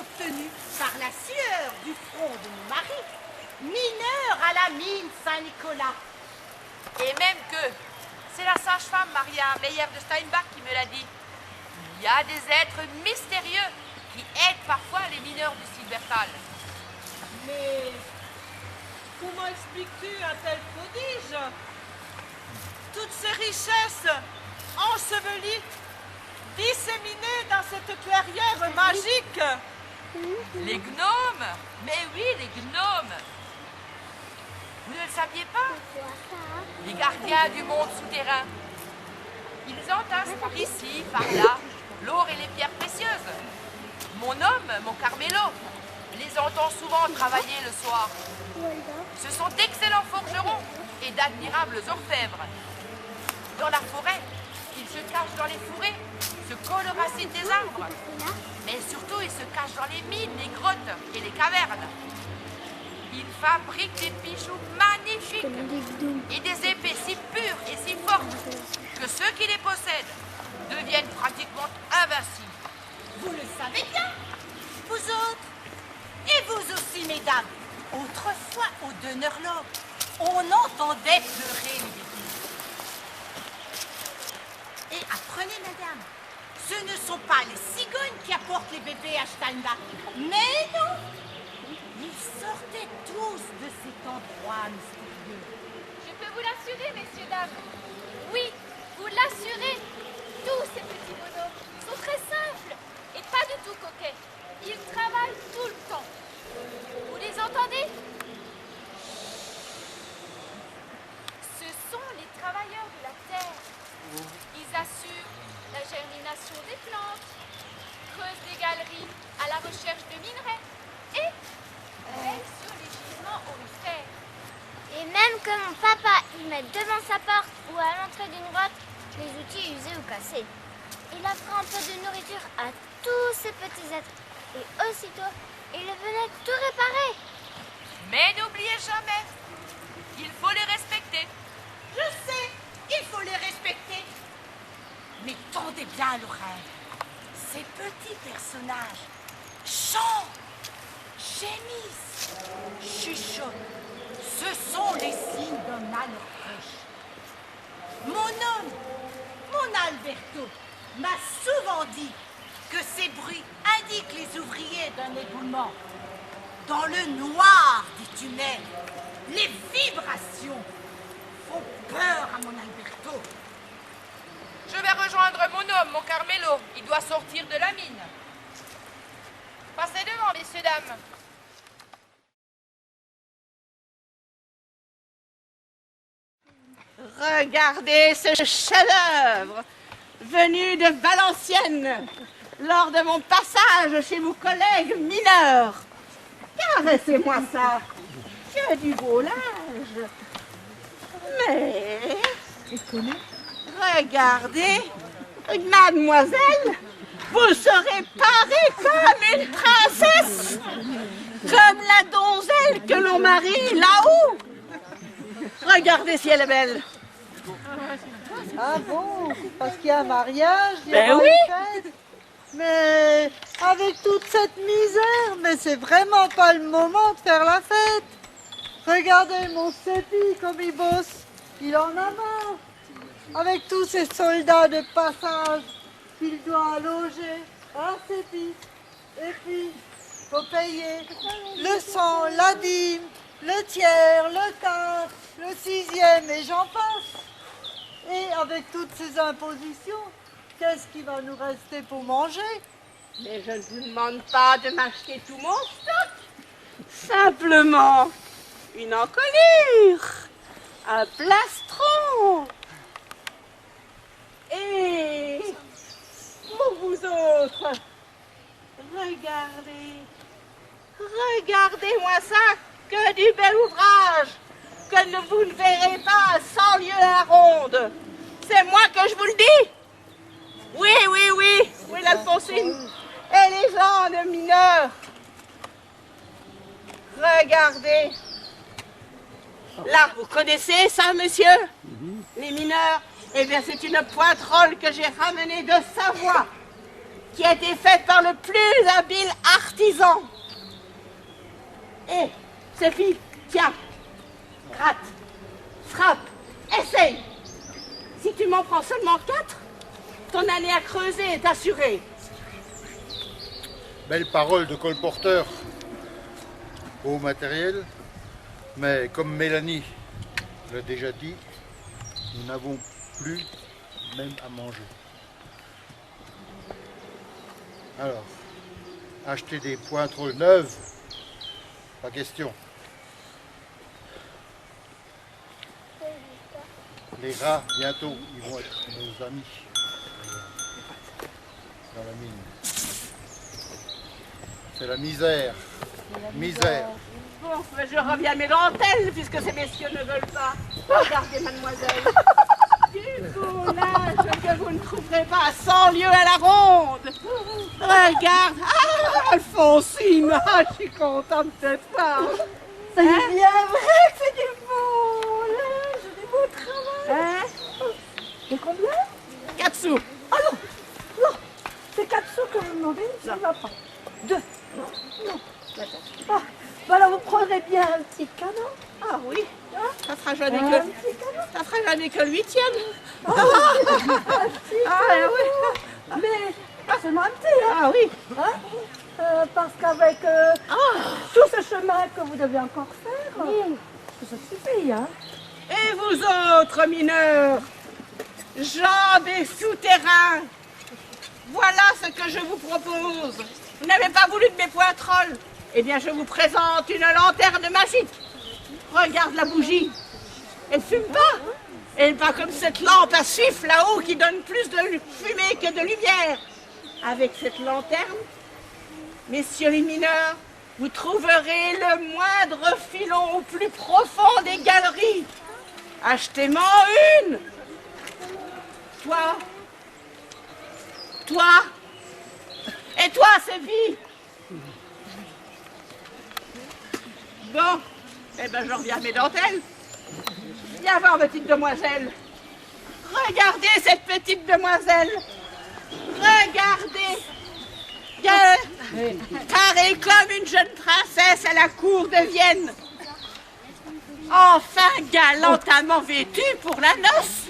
obtenus par la sueur du front de mon mari, mineur à la mine Saint-Nicolas. Et même que, c'est la sage-femme Maria Meyer de Steinbach qui me l'a dit, il y a des êtres mystérieux qui aident parfois les mineurs du Silbertal. Mais comment expliques-tu un tel prodige? Toutes ces richesses ensevelies, disséminées dans cette clairière magique. Les gnomes? Mais oui, les gnomes. Vous ne le saviez pas? Les gardiens du monde souterrain. Ils entassent par ici, par là, l'or et les pierres précieuses. Mon homme, mon Carmelo, les entend souvent travailler le soir. Ce sont d'excellents forgerons et d'admirables orfèvres. Dans la forêt, ils se cachent dans les fourrés, se collent aux racines des arbres. Mais surtout, ils se cachent dans les mines, les grottes et les cavernes. Ils fabriquent des bijoux magnifiques et des épées si pures et si fortes que ceux qui les possèdent deviennent pratiquement invincibles. Vous le savez bien, vous autres, et vous aussi, mesdames. Autrefois, au Donnerloh, on entendait pleurer les bébés. Et apprenez, madame, ce ne sont pas les cigognes qui apportent les bébés à Steinbach. Mais non, ils sortaient tous de cet endroit mystérieux. Je peux vous l'assurer, messieurs, dames. Oui, vous l'assurez. Tous ces petits bonhommes sont très simples et pas du tout coquets. Ils travaillent tout le temps. Vous les entendez? Ce sont les travailleurs de la terre. Ils assurent la germination des plantes, creusent des galeries à la recherche de minerais et veillent sur les gisements aurifères. Et même que mon papa y mette devant sa porte ou à l'entrée d'une grotte les outils usés ou cassés. Il offrait un peu de nourriture à tous ces petits êtres et aussitôt, il venait tout réparer. Mais n'oubliez jamais, il faut les respecter. Je sais, il faut les respecter. Mais tendez bien l'oreille. Ces petits personnages chantent, gémissent, chuchotent. Ce sont les signes d'un malheur. Mon homme, mon Alberto, m'a souvent dit que ces bruits indiquent les ouvriers d'un éboulement. Dans le noir des tunnels, les vibrations font peur à mon Alberto. Je vais rejoindre mon homme, mon Carmelo. Il doit sortir de la mine. Passez devant, messieurs, dames. Regardez ce chef-d'œuvre venu de Valenciennes lors de mon passage chez vos collègues mineurs. Caressez-moi ça. Que du beau linge. Mais regardez, mademoiselle, vous serez parée comme une princesse, comme la donzelle que l'on marie là-haut. Regardez si elle est belle. Ah bon? Parce qu'il y a un mariage, il y Ben a oui. une fête. Mais avec toute cette misère, mais c'est vraiment pas le moment de faire la fête. Regardez mon Sépi comme il bosse. Il en a marre. Avec tous ces soldats de passage qu'il doit loger. Hein, Sépi? Et puis, faut payer le 100, la dîme, le tiers, le quart, le 6e et j'en passe. Et avec toutes ces impositions, qu'est-ce qui va nous rester pour manger? Mais je ne vous demande pas de m'acheter tout mon stock. Simplement une encolure, un plastron. Et pour vous autres, regardez-moi ça, que du bel ouvrage, que vous ne verrez pas 100 lieues à ronde. C'est moi que je vous le dis. Oui, l'Alphonsine. Et les gens de mineurs. Regardez. Là, vous connaissez ça, monsieur? Les mineurs. Eh bien, c'est une pointerole que j'ai ramenée de Savoie. qui a été faite par le plus habile artisan. Hé, Sophie, tiens, gratte, frappe, essaye. Si tu m'en prends seulement 4, ton année à creuser est assurée. Belle parole de colporteur. Beau matériel, mais comme Mélanie l'a déjà dit, nous n'avons plus même à manger. Alors, acheter des pointerolles neuves, pas question. Les rats, bientôt, ils vont être nos amis dans la mine. C'est la misère. Misère. Bon, je reviens à mes dentelles, puisque ces messieurs ne veulent pas. Regardez, mademoiselle. Du coulage que vous ne trouverez pas à 100 lieues à la ronde. Regarde. Ah, Alphonsine, je suis contente de te voir. C'est bien vrai que c'est du beau linge, du beau travail. Hein? Et combien? 4 sous. Ah non, non, c'est 4 sous que vous demandez, ça ne va pas. 2. Non. Ah, bah alors vous prendrez bien un petit canon. Ah oui, ça sera jamais Un que, petit canon. ça sera jamais que le 8e. Un petit Ah canon. oui. Mais pas seulement un petit, hein, Ah oui. parce qu'avec tout ce chemin que vous devez encore faire, ça suffit, hein. Et vous autres mineurs, gens des souterrains, voilà ce que je vous propose. Vous n'avez pas voulu de mes pointerolles. Eh bien, je vous présente une lanterne magique. Regarde la bougie. Elle fume pas. Elle n'est pas comme cette lampe à suif là-haut qui donne plus de fumée que de lumière. Avec cette lanterne, messieurs les mineurs, vous trouverez le moindre filon au plus profond des galeries. Achetez-m'en une. Toi. Et toi, Sophie. Bon, eh ben je reviens à mes dentelles. Viens voir, petite demoiselle. Regardez cette petite demoiselle. Regardez. Parée comme une jeune princesse à la cour de Vienne. Enfin galantement vêtue pour la noce.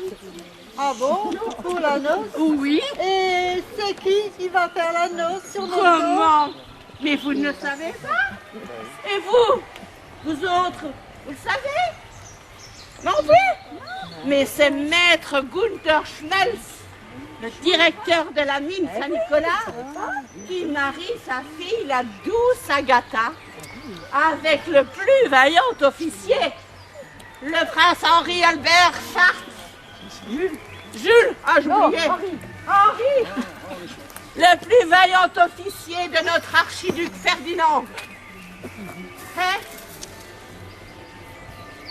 Ah bon? Pour la noce? Oui. Et c'est qui va faire la noce sur nos dos? Comment? Mais vous ne le savez pas? Et vous autres, vous le savez? Non plus? Mais c'est maître Gunther Schmelz, le directeur de la mine Saint-Nicolas, qui marie sa fille, la douce Agatha, avec le plus vaillant officier, le prince Henri Albert Chartres. Jules, ah j'oubliais. Henri, le plus vaillant officier de notre archiduc Ferdinand. Hein?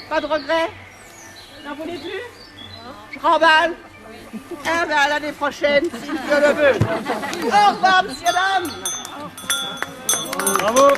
Pas de regret? N'en voulez plus? Je remballe. Eh bien, à l'année prochaine, si Dieu le veut. Au revoir, messieurs, dames. Bravo.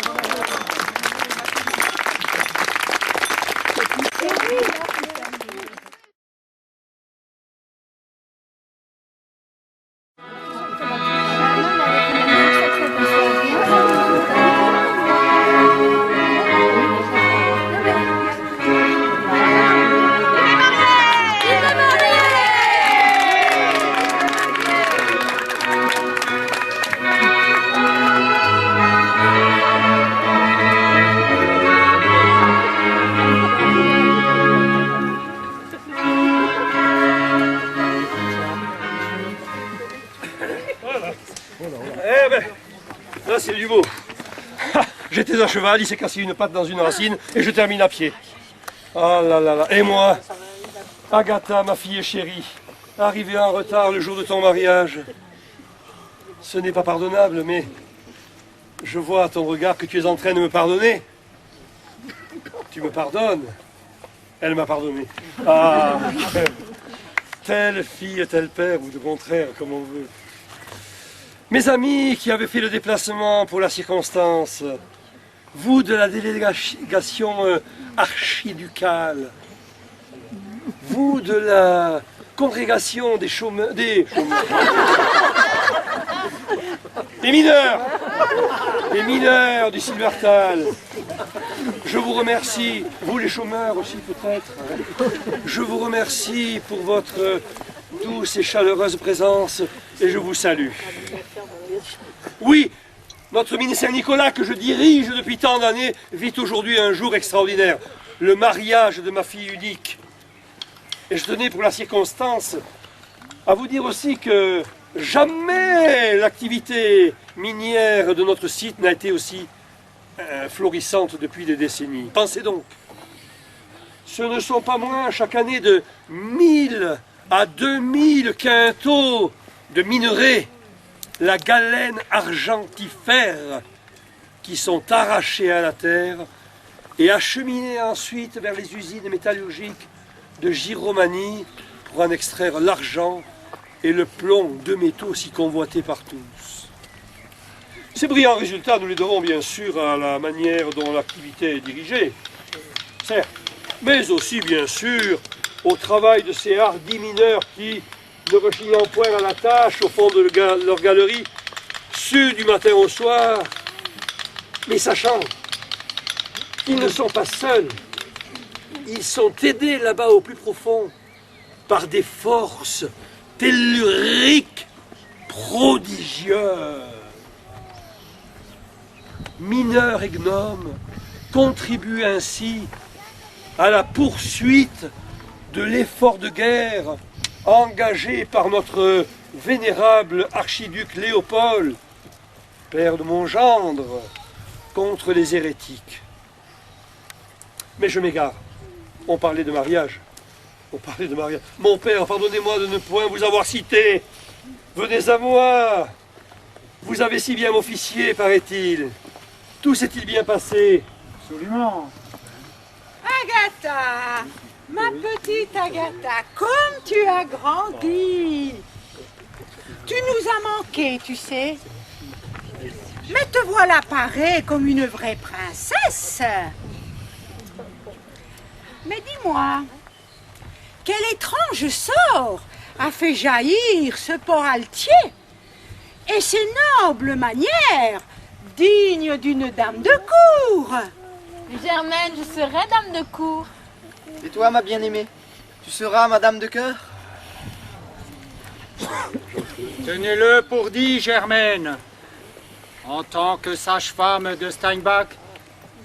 Eh ben, là c'est du beau. J'étais à cheval, il s'est cassé une patte dans une racine et je termine à pied. Ah là là là. Et moi, Agatha, ma fille chérie, arrivée en retard le jour de ton mariage. Ce n'est pas pardonnable, mais je vois à ton regard que tu es en train de me pardonner. Tu me pardonnes. Elle m'a pardonné. Ah, telle fille, tel père, ou de contraire, comme on veut. Mes amis qui avaient fait le déplacement pour la circonstance, vous de la délégation archiducale, vous de la congrégation des chômeurs, Les mineurs du Silbertal, je vous remercie, vous les chômeurs aussi peut-être, je vous remercie pour votre douce et chaleureuse présence et je vous salue. Oui, notre mini Saint-Nicolas que je dirige depuis tant d'années vit aujourd'hui un jour extraordinaire, le mariage de ma fille unique. Et je tenais pour la circonstance à vous dire aussi que jamais l'activité minière de notre site n'a été aussi florissante depuis des décennies. Pensez donc, ce ne sont pas moins chaque année de 1000 à 2000 quintaux de minerais, la galène argentifère, qui sont arrachés à la terre et acheminés ensuite vers les usines métallurgiques de Giromagny pour en extraire l'argent et le plomb, deux métaux si convoités par tous. Ces brillants résultats, nous les devons bien sûr à la manière dont l'activité est dirigée, certes, mais aussi bien sûr au travail de ces hardis mineurs qui, ne rechignant point à la tâche au fond de leur galerie, suent du matin au soir, mais sachant qu'ils ne sont pas seuls, ils sont aidés là-bas au plus profond par des forces telluriques prodigieuses. Mineurs et gnomes contribuent ainsi à la poursuite de l'effort de guerre engagé par notre vénérable archiduc Léopold, père de mon gendre, contre les hérétiques. Mais je m'égare. On parlait de mariage. Mon père, pardonnez-moi de ne point vous avoir cité. Venez à moi. Vous avez si bien m'officié, paraît-il. Tout s'est-il bien passé? Absolument. Agatha, ma petite Agatha, comme tu as grandi. Tu nous as manqué, tu sais. Mais te voilà parée comme une vraie princesse. Mais dis-moi, quel étrange sort a fait jaillir ce port altier et ces nobles manières dignes d'une dame de cour? Germaine, je serai dame de cour. Et toi, ma bien-aimée, tu seras ma dame de cœur? Tenez-le pour dit, Germaine. En tant que sage-femme de Steinbach,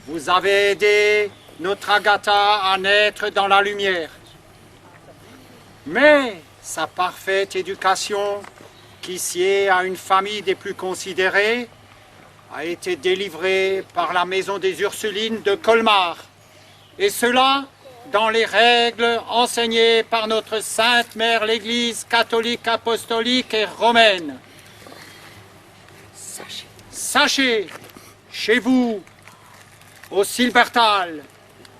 vous avez aidé notre Agatha à naître dans la lumière. Mais sa parfaite éducation, qui sied à une famille des plus considérées, a été délivrée par la maison des Ursulines de Colmar. Et cela dans les règles enseignées par notre Sainte Mère l'Église catholique, apostolique et romaine. Sachez, chez vous, au Silbertal,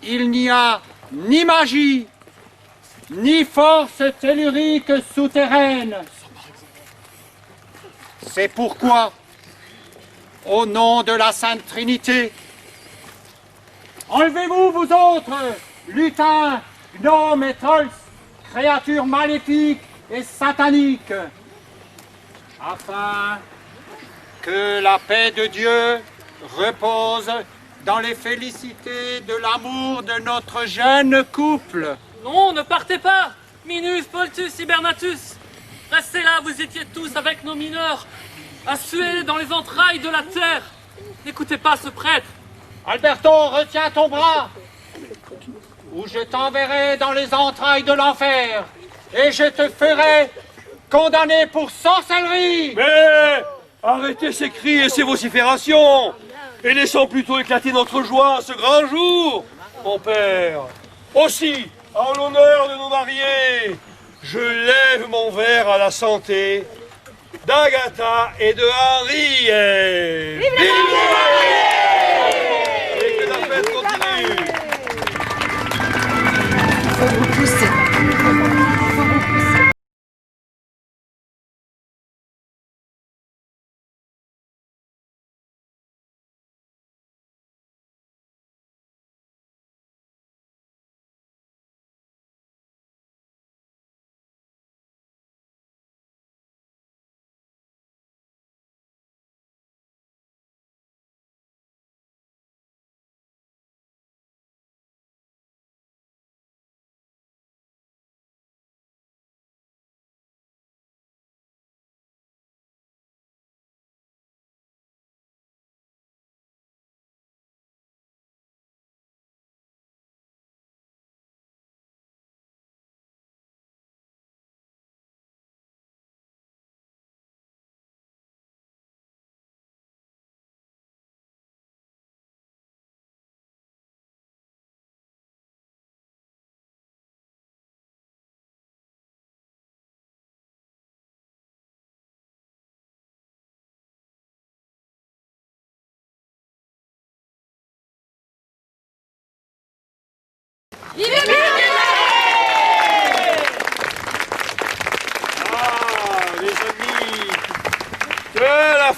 il n'y a ni magie, ni force tellurique souterraine. C'est pourquoi, au nom de la Sainte Trinité, enlevez-vous, vous autres, lutins, gnomes et trolls, créatures maléfiques et sataniques, afin que la paix de Dieu repose dans les félicités de l'amour de notre jeune couple. Non, ne partez pas, Minus, Poltus, Hibernatus. Restez là, vous étiez tous avec nos mineurs, à suer dans les entrailles de la terre. N'écoutez pas ce prêtre. Alberto, retiens ton bras, ou je t'enverrai dans les entrailles de l'enfer, et je te ferai condamner pour sorcellerie. Mais arrêtez ces cris et ces vociférations, et laissons plutôt éclater notre joie ce grand jour, mon père. Aussi, en l'honneur de nos mariés, je lève mon verre à la santé d'Agatha et de Henriette. Vive les mariés! Et que la fête continue. Faut vous pousser.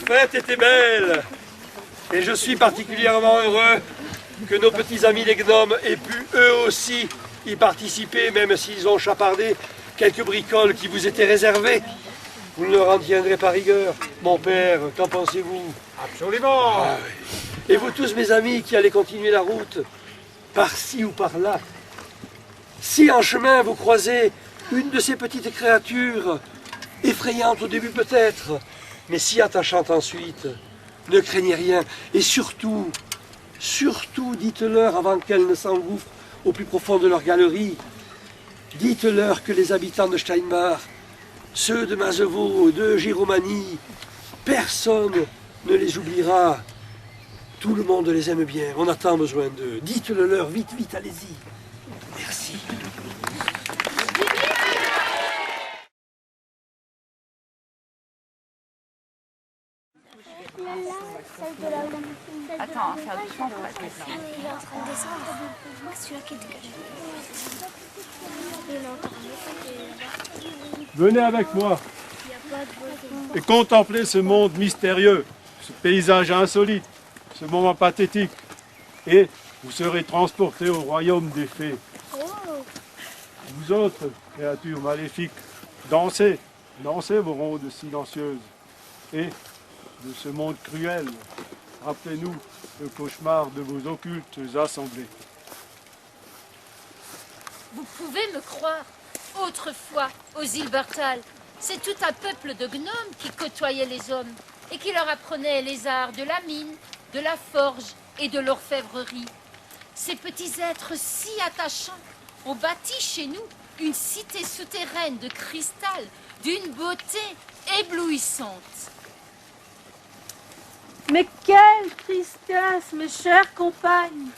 fête était belle. Et je suis particulièrement heureux que nos petits amis les gnomes aient pu eux aussi y participer, même s'ils ont chapardé quelques bricoles qui vous étaient réservées. Vous ne leur en tiendrez pas rigueur. Mon père, qu'en pensez-vous? Absolument. Ah oui. Et vous tous mes amis qui allez continuer la route, par-ci ou par-là, si en chemin vous croisez une de ces petites créatures, effrayantes au début peut-être, mais si attachantes ensuite, ne craignez rien. Et surtout, dites-leur avant qu'elles ne s'engouffrent au plus profond de leur galerie, dites-leur que les habitants de Steinbach, ceux de Mazevo, de Giromanie, personne ne les oubliera. Tout le monde les aime bien, on a tant besoin d'eux. Dites-le leur, vite, vite, allez-y. Merci. Attends, faire doucement pour être Il est en train de descendre. Moi, celui-là qui était caché. Il est encore un Venez avec moi et contemplez ce monde mystérieux, ce paysage insolite, ce moment pathétique. Et vous serez transportés au royaume des fées. Vous autres, créatures maléfiques, dansez vos rondes silencieuses. Et de ce monde cruel, rappelez-nous le cauchemar de vos occultes assemblées. Vous pouvez me croire, autrefois, aux îles Bertal, c'est tout un peuple de gnomes qui côtoyait les hommes et qui leur apprenait les arts de la mine, de la forge et de l'orfèvrerie. Ces petits êtres si attachants ont bâti chez nous une cité souterraine de cristal d'une beauté éblouissante. Mais quelle tristesse, mes chères compagnes!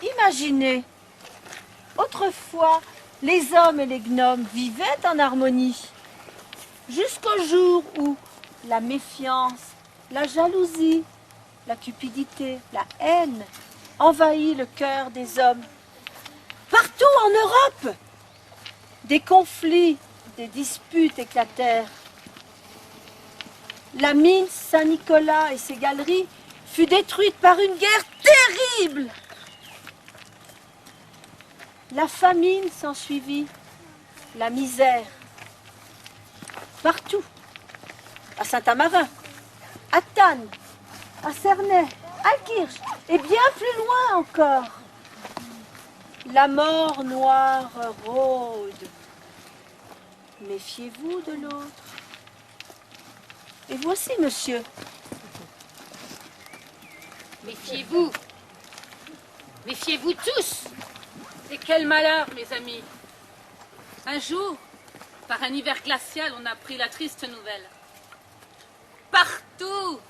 Imaginez, autrefois, les hommes et les gnomes vivaient en harmonie, jusqu'au jour où la méfiance, la jalousie, la cupidité, la haine envahit le cœur des hommes. Partout en Europe, des conflits, des disputes éclatèrent. La mine Saint-Nicolas et ses galeries fut détruite par une guerre terrible. La famine s'ensuivit, la misère. Partout, à Saint-Amarin, à Thann, à Cernay, à Kirch et bien plus loin encore. La mort noire rôde. Méfiez-vous de l'autre. Et voici, monsieur. Méfiez-vous. Méfiez-vous tous. Et quel malheur, mes amis. Un jour, par un hiver glacial, on a appris la triste nouvelle. Partout,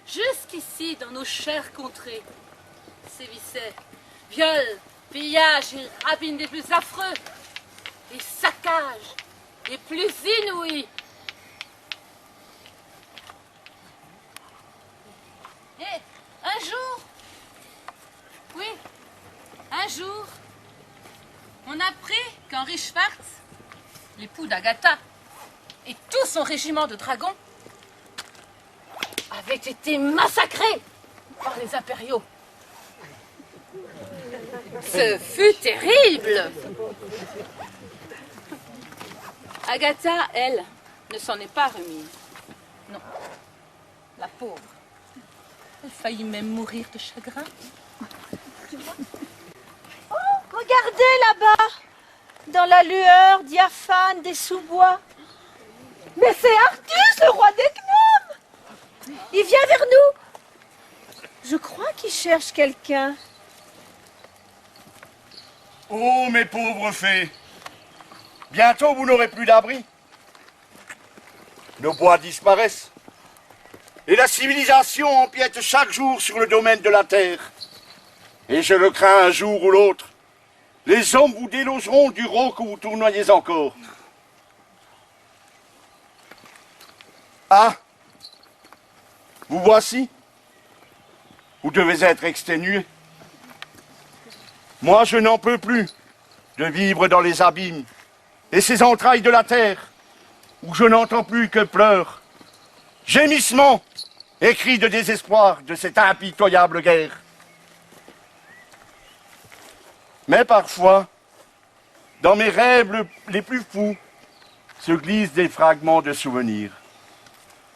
jusqu'ici, dans nos chères contrées, sévissaient viols, pillages et rapines des plus affreux, et saccages les plus inouïs. Et un jour, oui, un jour, on apprit qu'Henri Schwartz, l'époux d'Agatha, et tout son régiment de dragons avaient été massacrés par les impériaux. Ce fut terrible. Agatha, elle, ne s'en est pas remise. Non, la pauvre. Elle faillit même mourir de chagrin. Oh, regardez là-bas, dans la lueur diaphane des sous-bois. Mais c'est Artus, le roi des gnomes. Il vient vers nous. Je crois qu'il cherche quelqu'un. Oh, mes pauvres fées, bientôt vous n'aurez plus d'abri. Nos bois disparaissent. Et la civilisation empiète chaque jour sur le domaine de la terre. Et je le crains un jour ou l'autre. Les hommes vous délogeront du rang que vous tournoyez encore. Ah, vous voici. Vous devez être exténué. Moi, je n'en peux plus de vivre dans les abîmes et ces entrailles de la terre où je n'entends plus que pleurs, gémissements et cris de désespoir de cette impitoyable guerre. Mais parfois, dans mes rêves les plus fous, se glissent des fragments de souvenirs.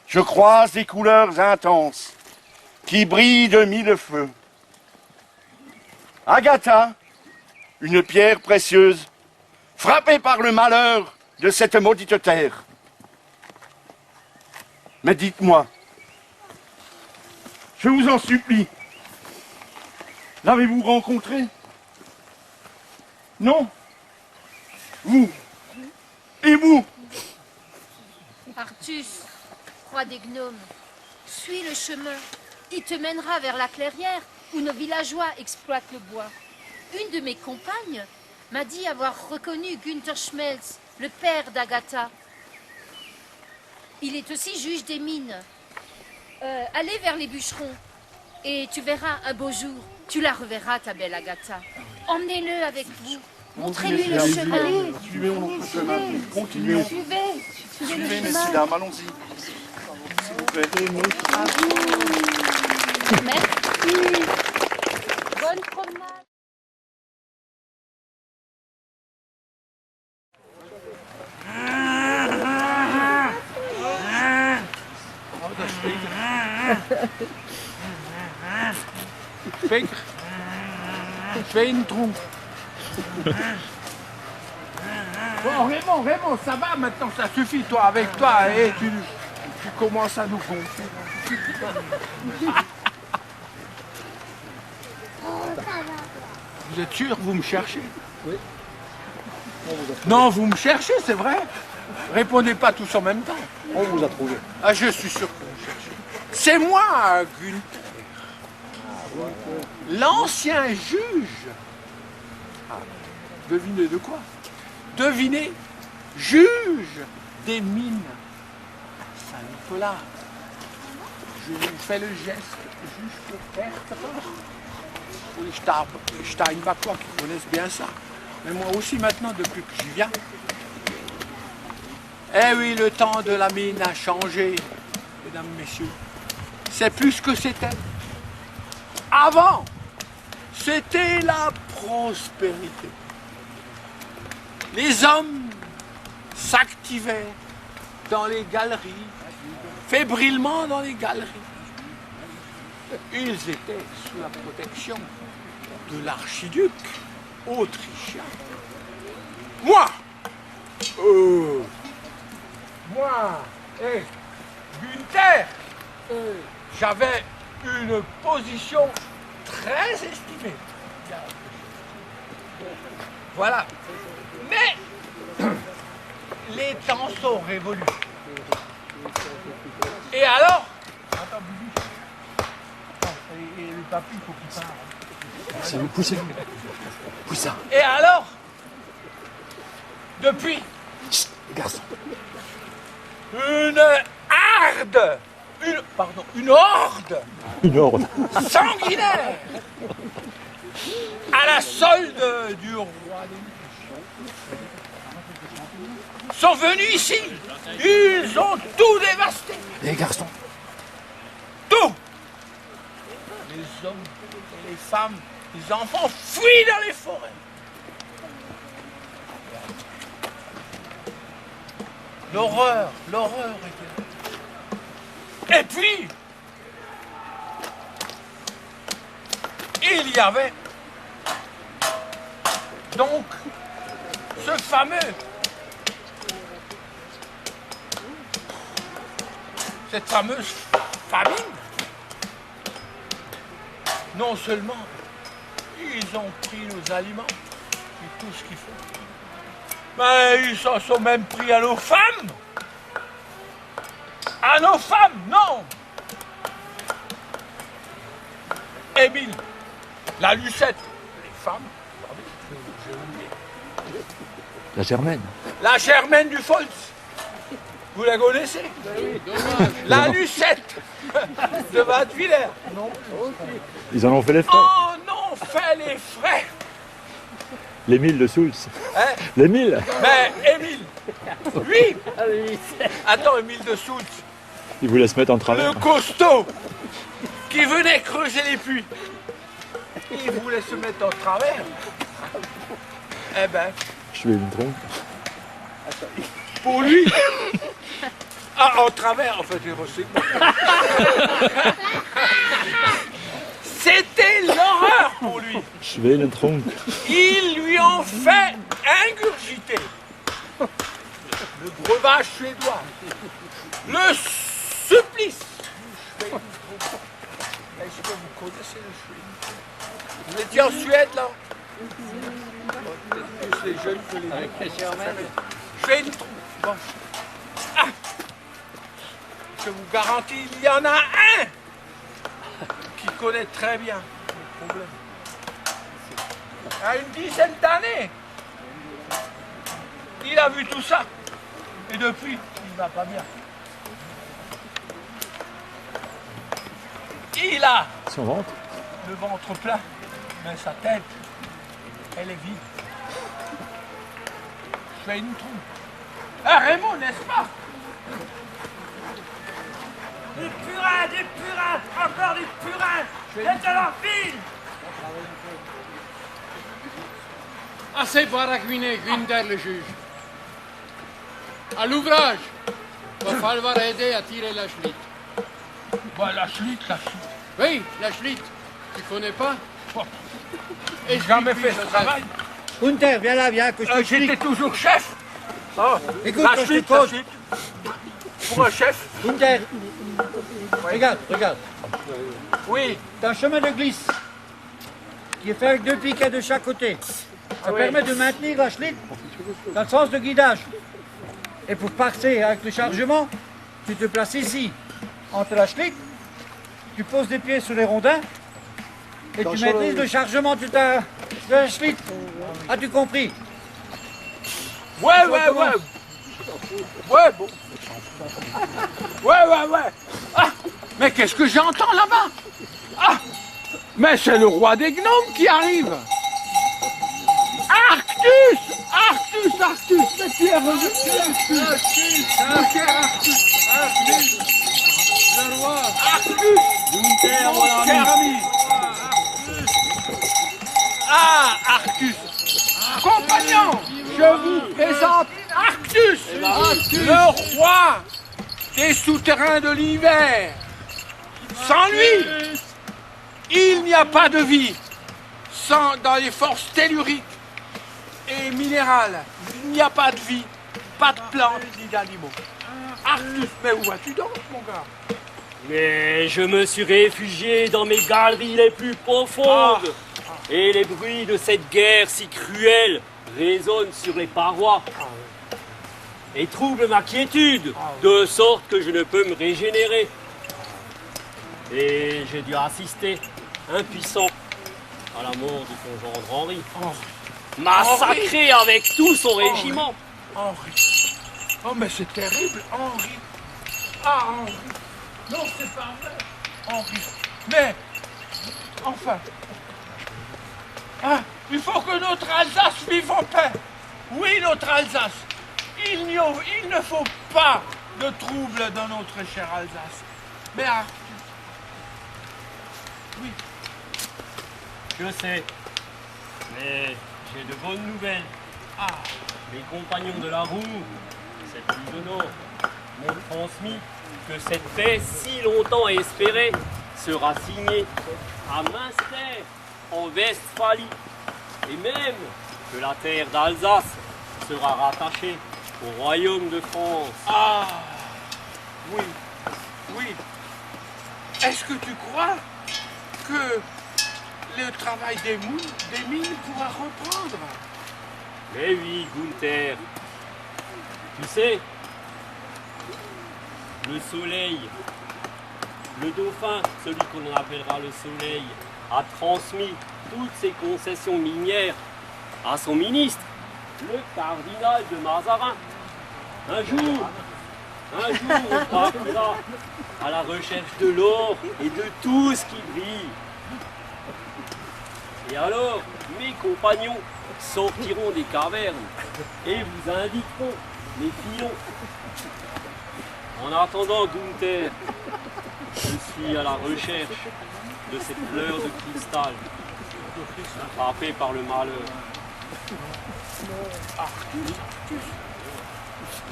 Je croise des couleurs intenses qui brillent de mille feux. Agatha, une pierre précieuse, frappée par le malheur de cette maudite terre. Mais dites-moi, je vous en supplie, l'avez-vous rencontré? Non? Vous? Et vous? Artus, roi des gnomes, suis le chemin. Il te mènera vers la clairière où nos villageois exploitent le bois. Une de mes compagnes m'a dit avoir reconnu Günther Schmelz, le père d'Agatha. Il est aussi juge des mines. Allez vers les bûcherons et tu verras un beau jour. Tu la reverras, ta belle Agatha. Emmenez-le avec vous. Montrez-lui le chemin. Allez, suivons notre chemin. Continuons. Suivez, messieurs, dames, allons-y. S'il vous plaît. Merci. Bonne promenade. Peter, fais une trompe. Bon, Raymond, ça va maintenant, ça suffit, toi, avec toi, et tu commences à nous gonfler. Vous êtes sûr, vous me cherchez? Oui. Non, vous me cherchez, c'est vrai. Répondez pas tous en même temps. On vous a trouvé. Ah, je suis sûr que vous me cherchez. C'est moi, Günther. L'ancien juge. Ah, devinez de quoi? Devinez, juge des mines. Saint-Nicolas. Je vous fais le geste juste faire. Oui, Steinbackois qui connaissent bien ça. Mais moi aussi maintenant, depuis que j'y viens. Eh oui, le temps de la mine a changé, mesdames, messieurs. C'est plus ce que c'était. Avant, c'était la prospérité. Les hommes s'activaient dans les galeries, fébrilement dans les galeries. Ils étaient sous la protection de l'archiduc autrichien. Moi, et Günther, j'avais une position très estimée. Voilà. Mais les temps sont révolus. Et alors, attends, et le papy, il faut qu'il parle. C'est vous poussez. Poussez. Et alors, depuis, Garçon. une horde Une horde. sanguinaire à la solde du roi des Mines sont venus ici. Ils ont tout dévasté. Les garçons. Tout. Les hommes, les femmes, les enfants fuient dans les forêts. L'horreur était là. Et puis, il y avait donc cette fameuse famine. Non seulement ils ont pris nos aliments et tout ce qu'il faut, mais ils s'en sont même pris à nos femmes. À nos femmes, non. Émile, la Lucette, les femmes, j'ai oublié. La Germaine. La Germaine du Folz. Vous la connaissez? Oui. La Lucette de Wattwiller. Non. Ils en ont fait les frais. En ont fait les frais. L'Émile de Soultz. Hein? L'Émile. Mais Émile, lui, attends, Émile de Soultz, Il voulait se mettre en travers. Le costaud qui venait creuser les puits. Il voulait se mettre en travers. Eh ben. Je vais une trompe. Pour lui. Ah, en travers, en fait, il recycle. C'était l'horreur pour lui. Je vais une trompe. Ils lui ont fait ingurgiter le breuvage suédois, le supplice. Est-ce que vous connaissez le Suède? Vous étiez en Suède, là? Peut-être plus les jeunes que les Avec les Germaines. Je fais une trompe. Bon. Ah. Je vous garantis, il y en a un qui connaît très bien le problème. À une dizaine d'années, il a vu tout ça. Et depuis, il ne va pas bien. Il a Son ventre. le ventre plein, mais sa tête, elle est vide. Je fais une trompe. Ah Raymond, n'est-ce pas? Du purin, encore du purin, et de l'orphine. Assez baragouiné, Günther le juge. À l'ouvrage, il va falloir aider à tirer la Schlitt. Bah, la Schlitt. Oui, la Schlitt. Tu connais pas? J'ai jamais fait ce travail. Günther, viens là, viens, que je t'explique. J'étais toujours chef. Oh, Écoute, la quand je te Schlitt, cause. Pour un chef. Günther, regarde. Oui. T'as un chemin de glisse qui est fait avec 2 piquets de chaque côté. Ça permet de maintenir la Schlitt dans le sens de guidage. Et pour passer avec le chargement, tu te places ici, entre la Schlitt, tu poses des pieds sur les rondins et tu maîtrises le chargement de la Schlitt. As-tu compris? Ouais, bon. Ouais. Ah, mais qu'est-ce que j'entends là-bas? Ah, mais c'est le roi des gnomes qui arrive. Arctus, mais tu es revenu. Arctus, le roi. Arctus, mon cher ami. Ah, Arctus, compagnon, je vous présente Arctus, le roi des souterrains de l'hiver. Sans lui, il n'y a pas de vie. Dans les forces telluriques et minérales, il n'y a pas de vie, pas de plantes ni d'animaux. Arctus, mais où vas-tu donc, mon gars? Mais je me suis réfugié dans mes galeries les plus profondes. Et les bruits de cette guerre si cruelle résonnent sur les parois et troublent ma quiétude, de sorte que je ne peux me régénérer. Et j'ai dû assister, impuissant, à la mort de ton gendre Henri, massacré avec tout son régiment. Henri. Oh, mais c'est terrible, Henri. Ah, Henri. Non, c'est pas vrai, Henri. Mais, enfin, il faut que notre Alsace vive en paix. Oui, notre Alsace. Il ne faut pas de trouble dans notre chère Alsace. Mais Arctus. Oui. Je sais, mais j'ai de bonnes nouvelles. Les compagnons de la roue, cette île de Nord, m'ont transmis que cette paix si longtemps espérée sera signée à Münster, en Westphalie, et même que la terre d'Alsace sera rattachée au royaume de France. Ah, oui. Est-ce que tu crois que le travail des mines pourra reprendre? Mais oui, Günther. Tu sais, le soleil, le dauphin, celui qu'on appellera le soleil, a transmis toutes ses concessions minières à son ministre, le cardinal de Mazarin. Un jour, on partira à la recherche de l'or et de tout ce qui brille. Et alors, mes compagnons sortiront des cavernes et vous indiqueront les filons. En attendant, Gunther, je suis à la recherche de cette fleur de cristal, frappée par le malheur.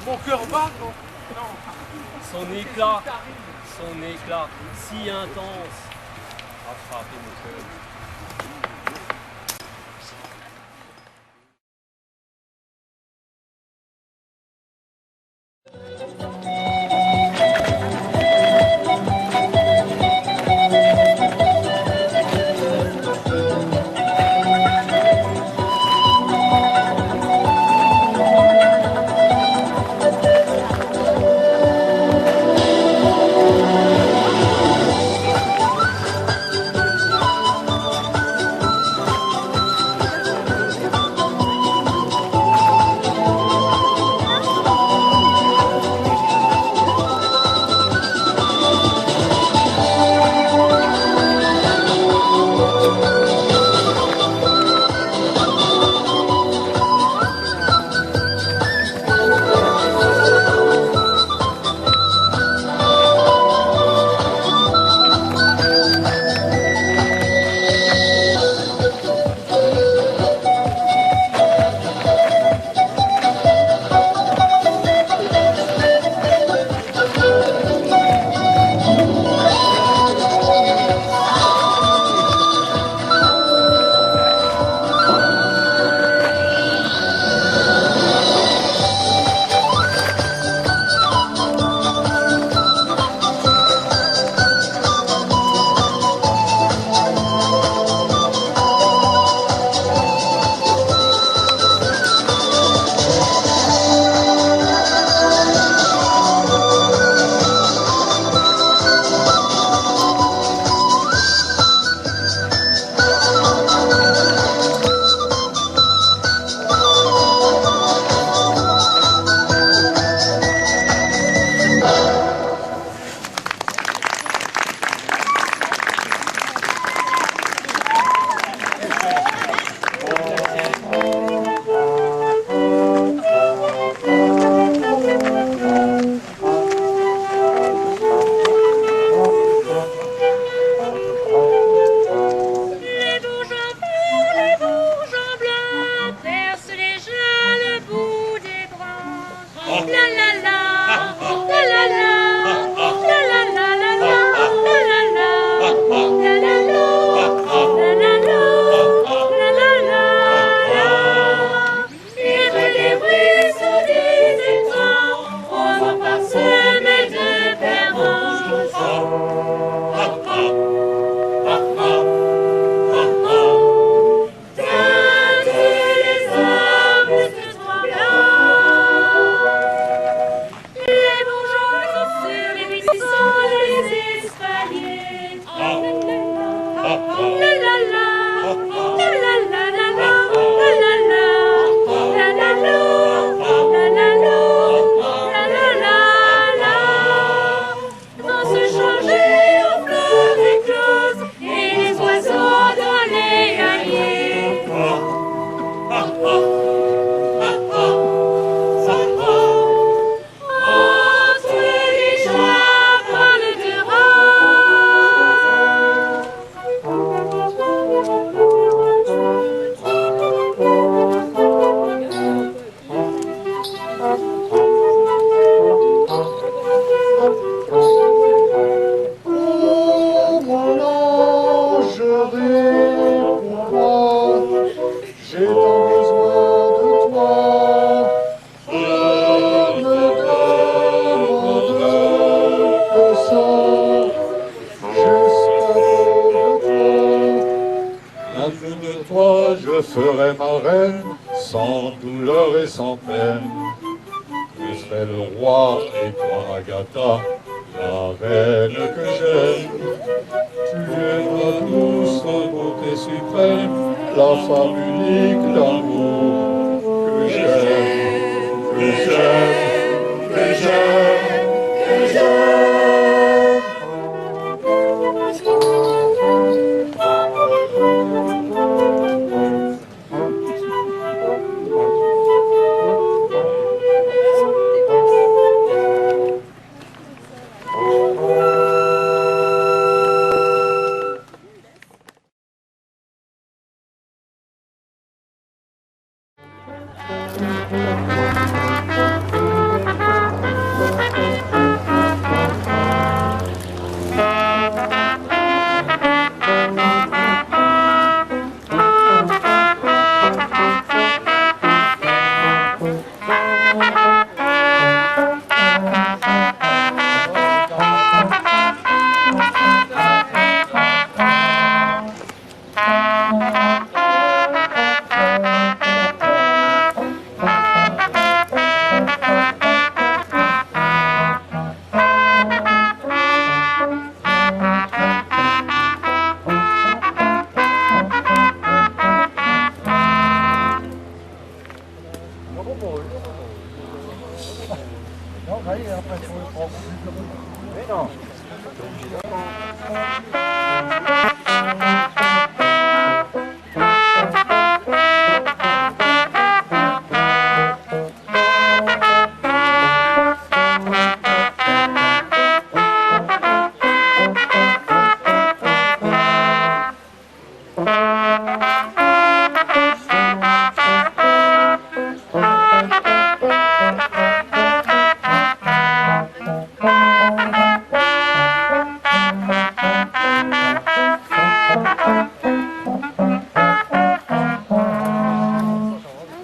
Mon cœur bat, non? Son éclat, si intense, a frappé mon cœur. je ferai ma reine, sans douleur et sans peine. Je serai le roi et toi, Agatha, la reine que j'aime. Tu aimeras tous en beauté suprême, la femme unique d'amour que j'aime, que j'aime, que j'aime, que j'aime.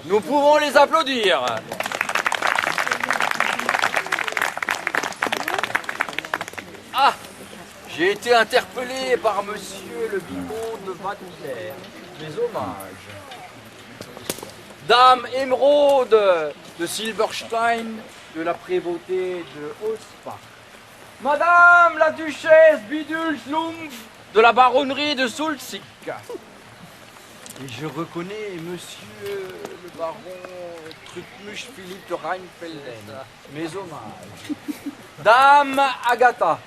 Nous pouvons les applaudir. Ah, j'ai été interpellé par monsieur le vicomte de Vadmiller. Mes hommages. Dame Émeraude de Silberstein, de la prévôté de Hospach. Madame la duchesse Bidulslumpf de la baronnerie de Sulzig. Et je reconnais monsieur le baron Truckmusch Philippe de Rheinfelden. Mes hommages. Dame Agatha,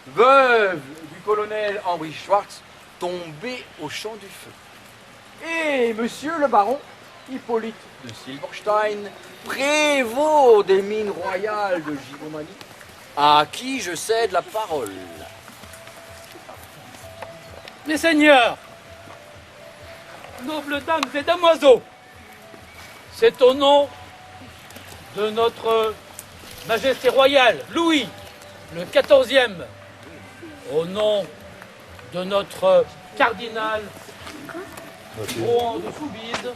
veuve du colonel Henri Schwartz, tombée au champ du feu. Et monsieur le baron Hippolyte de Silberstein, prévôt des mines royales de Gigomanie, à qui je cède la parole. Mes seigneurs, nobles dames et damoiseaux, c'est au nom de notre Majesté royale, Louis le XIVe, au nom de notre cardinal Rohan de Soubise,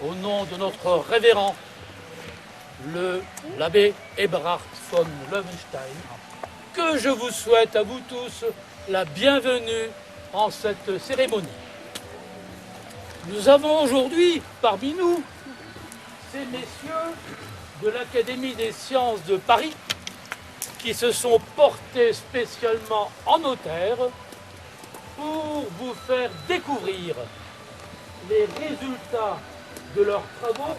au nom de notre révérend, l'abbé Eberhard von Löwenstein, que je vous souhaite à vous tous la bienvenue en cette cérémonie. Nous avons aujourd'hui parmi nous ces messieurs de l'Académie des sciences de Paris qui se sont portés spécialement en notaire pour vous faire découvrir les résultats de leurs travaux.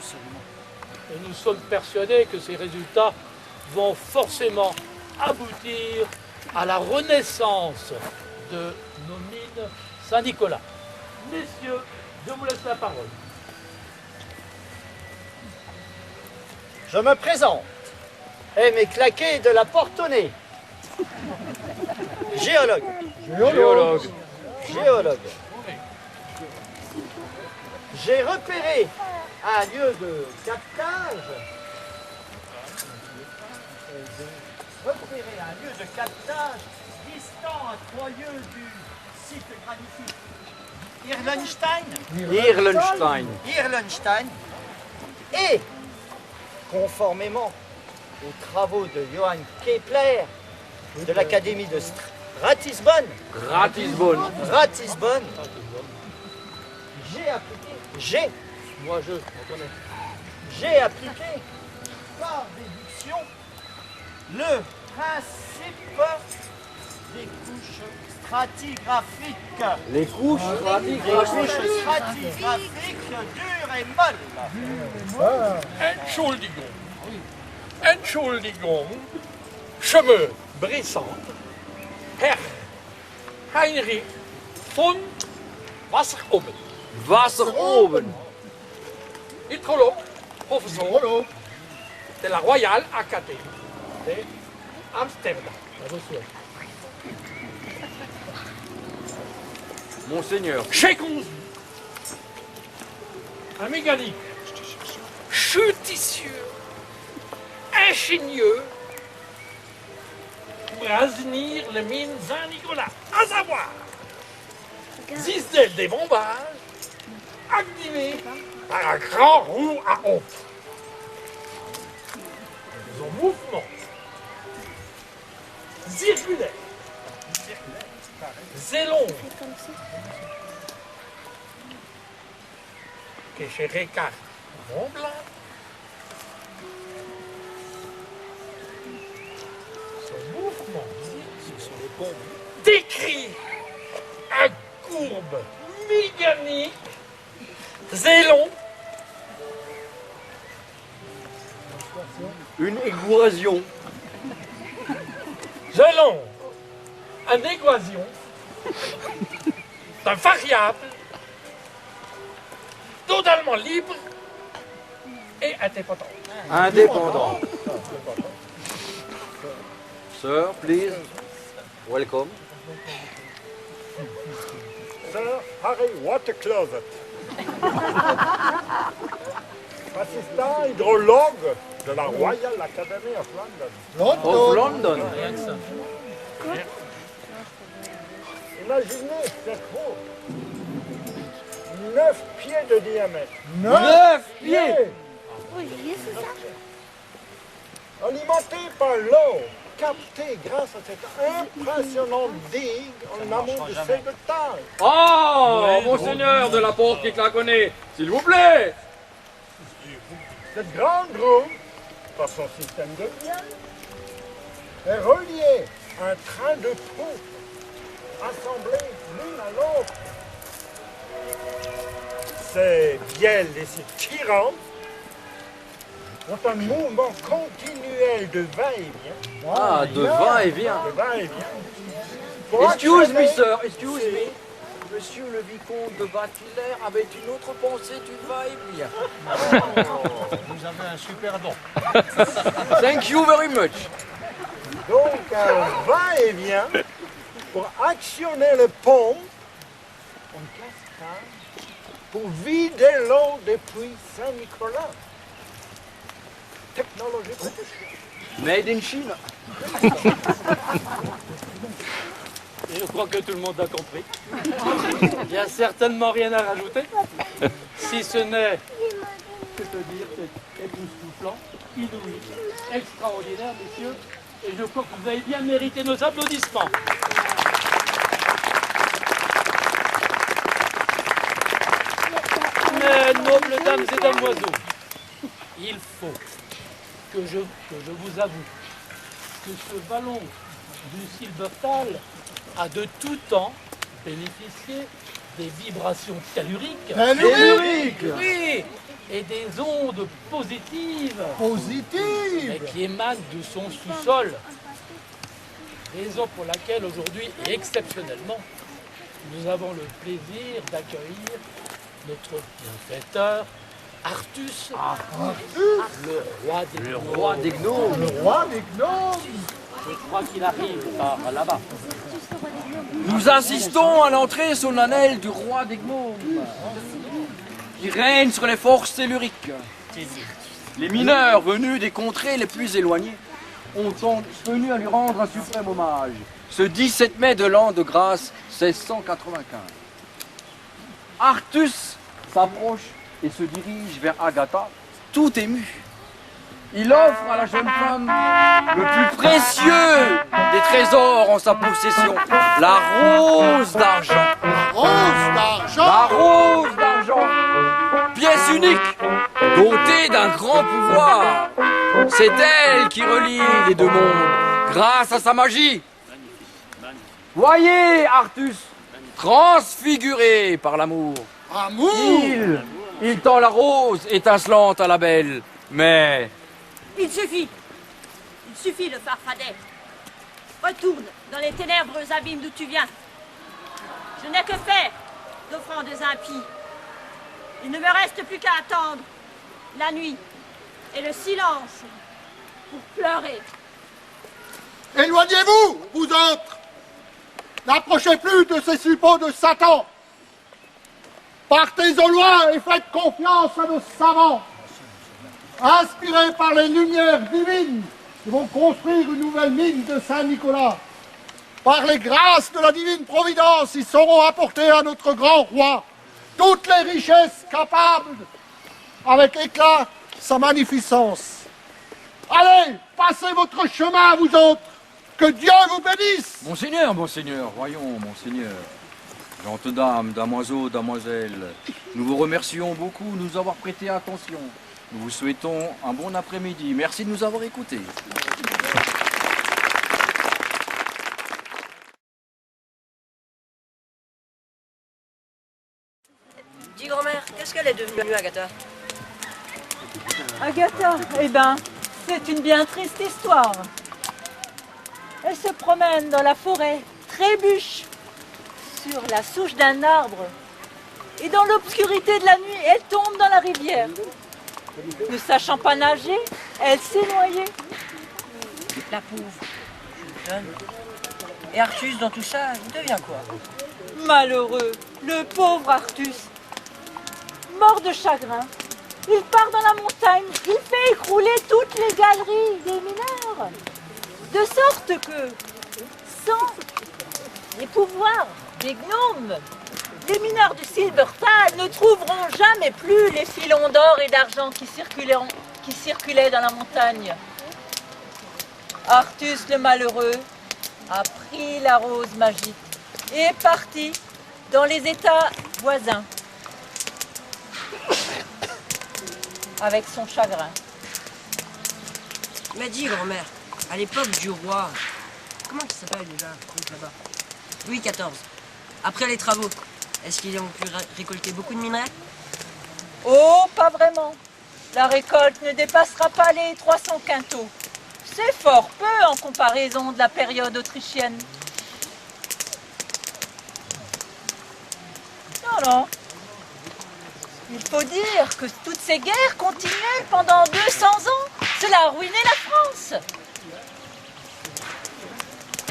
Et nous sommes persuadés que ces résultats vont forcément aboutir à la renaissance de nos mines Saint-Nicolas. Messieurs, je vous laisse la parole. Je me présente. Aimé Claquet de la Portonnée. Géologue. Géologue. Géologue. J'ai repéré un lieu de captage. Distant à 3 lieues du site granitique Irlenstein. Irlenstein. Et, conformément aux travaux de Johann Kepler de l'Académie de Ratisbonne, j'ai appliqué par déduction le principe des couches stratigraphiques. Les couches stratigraphiques dures et molles. Entschuldigung, je me présente, Herr Heinrich von Wasseroben. Wasseroben. Hydrologue, professeur de la Royal Academy d'Amsterdam. Monseigneur. J'ai conçu un mécanique judicieux, ingénieux, pour assainir les mines Saint-Nicolas, à savoir Zisdel des bombages, activé par un grand roue à pompe. Son mouvement circulaire, zélon, que chez Ricard Montblanc, son mouvement décrit un courbe mécanique, zélon, une équation. Selon une équation d'un variable totalement libre et indépendant. Indépendant. Sir, please. Welcome. Sir Harry Watercloset. Assistant hydrologue de la Royal Academy of London. Of London. Imaginez cette roue. 9 pieds de diamètre. 9 pieds. Alimenté par l'eau, captée grâce à cette impressionnante digue en amont de celle de taille. Oh, monseigneur de la porte qui claquonnait, s'il vous plaît. Cette grande roue, par son système de bielle, est reliée à un train de proue assemblés l'une à l'autre. Ces bielles et ces tirantes ont un mouvement continuel de va-et-vient. Ah, de va-et-vient. De va-et-vient. Excuse me, sir, excuse me. Monsieur le vicomte de Battiller avait une autre pensée du va-et-vient. Vous avez un super don. Thank you very much. Donc un va-et-vient pour actionner le pont en cascade pour vider l'eau des puits Saint-Nicolas. Technologie professionnelle. Made in China. Et je crois que tout le monde a compris. Il n'y a certainement rien à rajouter, si ce n'est que te dire que c'est époustouflant, inouï, extraordinaire, messieurs, et je crois que vous avez bien mérité nos applaudissements. Mais, nobles dames et damoiseaux, il faut que je vous avoue que ce ballon du Silbertal a de tout temps bénéficié des vibrations telluriques. Telluriques ? Oui, et des ondes positives. Positives ? Qui émanent de son sous-sol. Raison pour laquelle aujourd'hui, et exceptionnellement, nous avons le plaisir d'accueillir notre bienfaiteur, Artus, le roi des gnomes. Le roi des gnomes. Je crois qu'il arrive par là-bas. Nous assistons à l'entrée solennelle du roi des gnomes, qui règne sur les forces telluriques. Les mineurs venus des contrées les plus éloignées sont venus à lui rendre un suprême hommage, ce 17 mai de l'an de grâce 1695. Artus s'approche et se dirige vers Agatha, tout ému. Il offre à la jeune femme le plus précieux des trésors en sa possession, la rose d'argent. La rose d'argent. La rose d'argent, pièce unique, dotée d'un grand pouvoir. C'est elle qui relie les deux mondes grâce à sa magie. Voyez Artus, transfiguré par l'amour. Amour. Il tend la rose étincelante à la belle, mais... Il suffit le farfadet. Retourne dans les ténébreux abîmes d'où tu viens. Je n'ai que faire d'offrandes impies. Il ne me reste plus qu'à attendre la nuit et le silence pour pleurer. Éloignez-vous, vous autres. N'approchez plus de ces suppôts de Satan. Partez au loin et faites confiance à nos savants. inspirés par les lumières divines, ils vont construire une nouvelle mine de Saint-Nicolas. Par les grâces de la divine providence, ils sauront apporter à notre grand roi toutes les richesses capables, avec éclat, sa magnificence. Allez, passez votre chemin, vous autres. Que Dieu vous bénisse. Monseigneur, monseigneur, voyons, monseigneur. Gentes dames, damoiseaux, damoiselles, nous vous remercions beaucoup de nous avoir prêté attention. Nous vous souhaitons un bon après-midi. Merci de nous avoir écoutés. Dis grand-mère, qu'est-ce qu'elle est devenue, Agatha? Agatha, eh ben, c'est une bien triste histoire. Elle se promène dans la forêt, trébuche sur la souche d'un arbre. Et dans l'obscurité de la nuit, elle tombe dans la rivière. Ne sachant pas nager, elle s'est noyée. La pauvre, jeune. Et Artus, dans tout ça, il devient quoi? Malheureux, le pauvre Artus. Mort de chagrin, il part dans la montagne, il fait écrouler toutes les galeries des mineurs. De sorte que, sans les pouvoirs des gnomes, les mineurs du Silbertal ne trouveront jamais plus les filons d'or et d'argent qui circulaient dans la montagne. Artus le malheureux a pris la rose magique et est parti dans les États voisins avec son chagrin. Mais dis, grand-mère, à l'époque du roi, comment il s'appelle déjà, là-bas, Louis XIV, après les travaux, est-ce qu'ils ont pu récolter beaucoup de minerais? Oh, pas vraiment. La récolte ne dépassera pas les 300 quintaux. C'est fort peu en comparaison de la période autrichienne. Non. Il faut dire que toutes ces guerres continuaient pendant 200 ans. Cela a ruiné la France.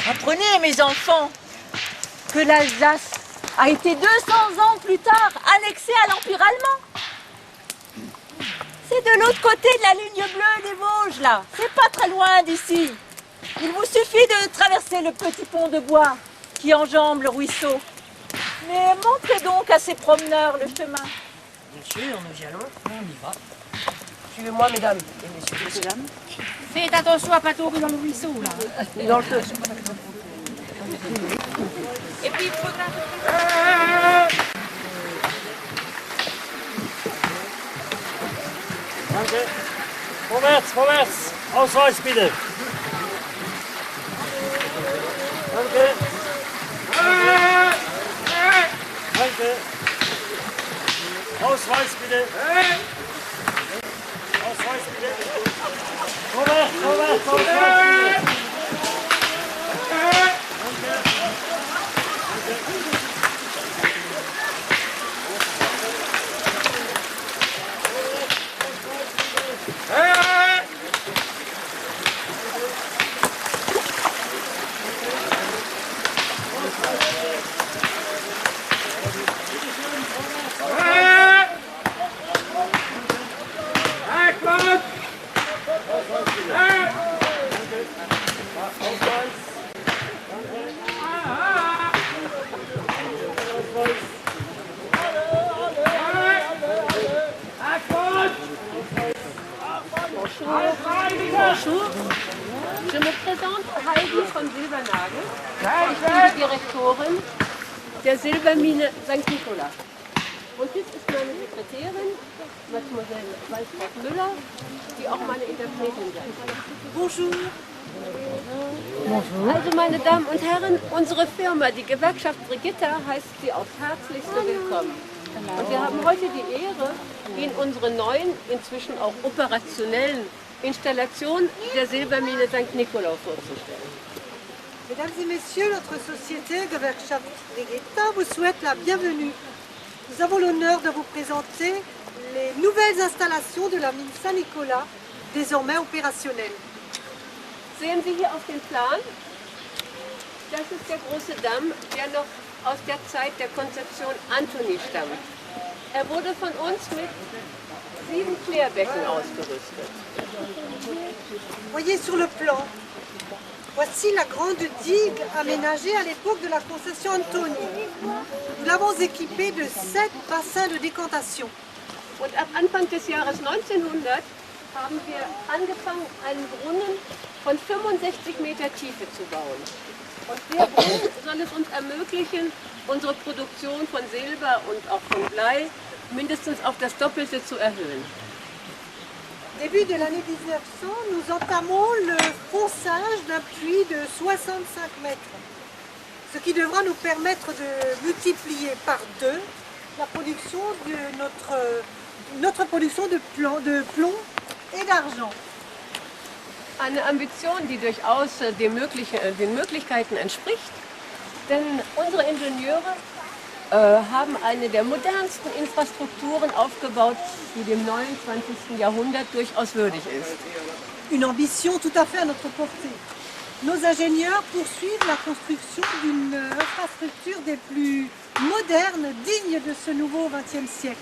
Apprenez, mes enfants, que l'Alsace a été 200 ans plus tard annexée à l'Empire allemand. C'est de l'autre côté de la ligne bleue des Vosges, là. C'est pas très loin d'ici. Il vous suffit de traverser le petit pont de bois qui enjambe le ruisseau. Mais montrez donc à ces promeneurs le chemin. Bien sûr, nous y allons, on y va. Suivez-moi, mesdames et messieurs. Mesdames. Faites attention à pas tomber dans le ruisseau, là. Et dans le feu. Et puis, il faudra... Danke. Vorwärts. Ausweis bitte. Danke. Danke. Ausweis bitte. Ausweis bitte. Vorwärts, Ausweis bitte. Bonjour, je me présente Heidi von Silbernagel. Ich bin die Direktorin der Silbermine St. Nicolas. Und das ist meine Sekretärin, Mademoiselle Waltraud Müller, die auch meine Interpretin sein kann. Bonjour. Also meine Damen und Herren, unsere Firma, die Gewerkschaft Brigitta, heißt Sie aufs Herzlichste willkommen. Und wir haben heute die Ehre, Ihnen unsere neuen, inzwischen auch operationellen Installation der Silbermine St. Nicolas vorzustellen. Mesdames et messieurs, notre société Gewerkschaft Brigitta vous souhaite la bienvenue. Nous avons l'honneur de vous présenter les nouvelles installations de la mine Saint-Nicolas, désormais opérationnelle. Sehen Sie hier auf dem Plan, das ist der große Damm, der noch aus der Zeit der Konzeption Antony stammt. Er wurde von uns mit 7 Klärbecken ausgerüstet. Voyez sur le plan, voici la grande digue aménagée à l'époque de la concession Antoni. Nous l'avons équipée de 7 bassins de décantation. Und ab Anfang des Jahres 1900 haben wir angefangen, einen Brunnen von 65 Meter Tiefe zu bauen. Und der Brunnen soll es uns ermöglichen, unsere Produktion von Silber und auch von Blei mindestens auf das Doppelte zu erhöhen. Début de l'année 1900, nous entamons le fonçage d'un puits de 65 mètres, ce qui devra nous permettre de multiplier par 2 la production de notre production de plomb et d'argent. Eine Ambition, die durchaus den Möglichkeiten entspricht, denn unsere Ingenieure haben eine der modernsten Infrastrukturen aufgebaut, die dem 29. Jahrhundert durchaus würdig ist. Une ambition tout à fait à notre portée. Nos ingénieurs poursuivent la construction d'une infrastructure des plus modernes, digne de ce nouveau XXe siècle.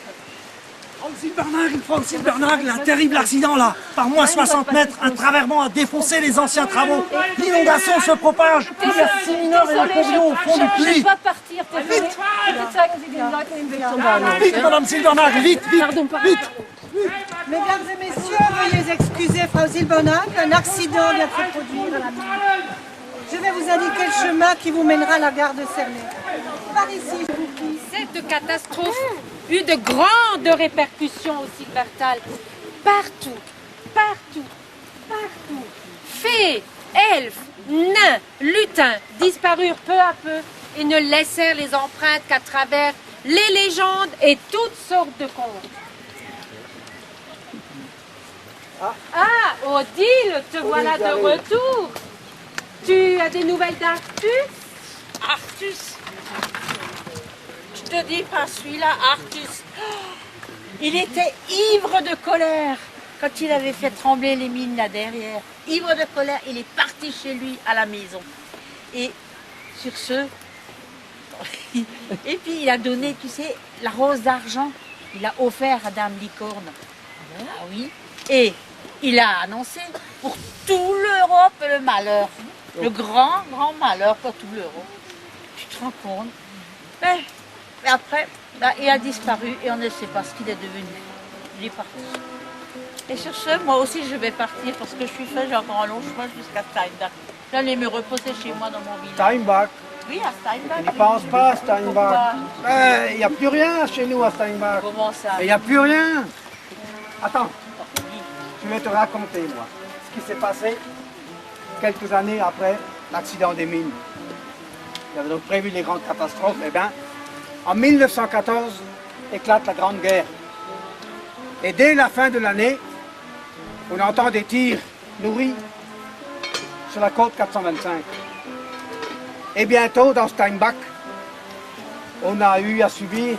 Franck Silbernagel, un terrible accident là. Par moins 60 mètres, un traversement a défoncé les anciens travaux. L'inondation se propage. Il y a 6 mineurs et un camion au fond du puits. Je dois partir, vite. Bitte zeigen Sie den Leuten den Weg zum Bahnhof. Vite, Madame Silbernagel, vite, vite, vite. Mesdames et messieurs, veuillez excuser Frau Silbernagel, un accident vient de se produire à la mine. Je vais vous indiquer le chemin qui vous mènera à la gare de Cernay. Par ici, je vous prie. Cette catastrophe eut de grandes répercussions au Silbertal. Partout, partout, partout. Fées, elfes, nains, lutins disparurent peu à peu et ne laissèrent les empreintes qu'à travers les légendes et toutes sortes de contes. Ah, Odile, te voilà de retour. Tu as des nouvelles d'Artus? Artus. Je te dis pas celui-là, Artus. Il était ivre de colère quand il avait fait trembler les mines là derrière. Ivre de colère, il est parti chez lui à la maison. Et sur ce, et puis il a donné, tu sais, la rose d'argent. Il a offert à Dame Licorne. Ah oui. Et il a annoncé pour tout l'Europe le malheur. Le grand, grand malheur pour tout l'Europe. Tu te rends compte? Mais après, il a disparu et on ne sait pas ce qu'il est devenu. Il est parti. Et sur ce, moi aussi je vais partir parce que je suis faite, j'ai encore un long chemin jusqu'à Steinbach. J'allais me reposer chez moi dans mon village. Steinbach. Oui, à Steinbach. On n'y pense pas à Steinbach. Il n'y a plus rien chez nous à Steinbach. Comment ça? Il n'y a plus rien. Attends, je vais te raconter moi ce qui s'est passé quelques années après l'accident des mines. Il avait donc prévu les grandes catastrophes. Eh bien, en 1914, éclate la Grande Guerre. Et dès la fin de l'année, on entend des tirs nourris sur la côte 425. Et bientôt, dans Steinbach, on a eu à subir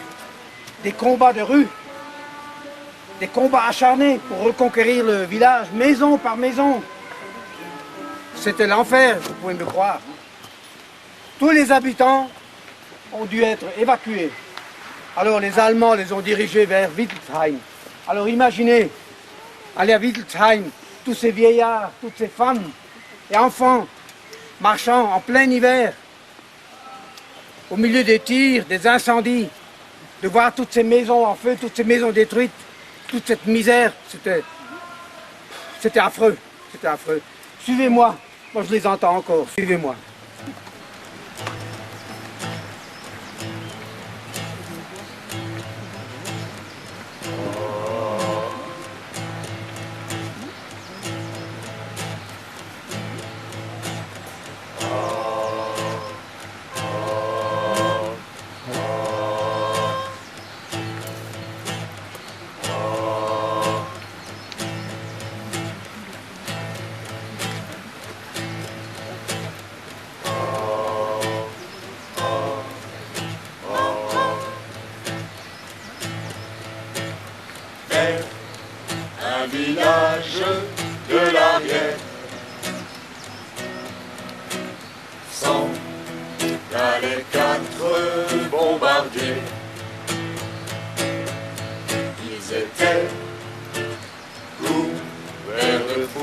des combats de rue, des combats acharnés pour reconquérir le village, maison par maison. C'était l'enfer, vous pouvez me croire. Tous les habitants ont dû être évacués. Alors les Allemands les ont dirigés vers Wittelsheim. Alors imaginez, aller à Wittelsheim, tous ces vieillards, toutes ces femmes et enfants marchant en plein hiver, au milieu des tirs, des incendies, de voir toutes ces maisons en feu, toutes ces maisons détruites, toute cette misère, c'était affreux, c'était affreux. Suivez-moi, moi je les entends encore, suivez-moi.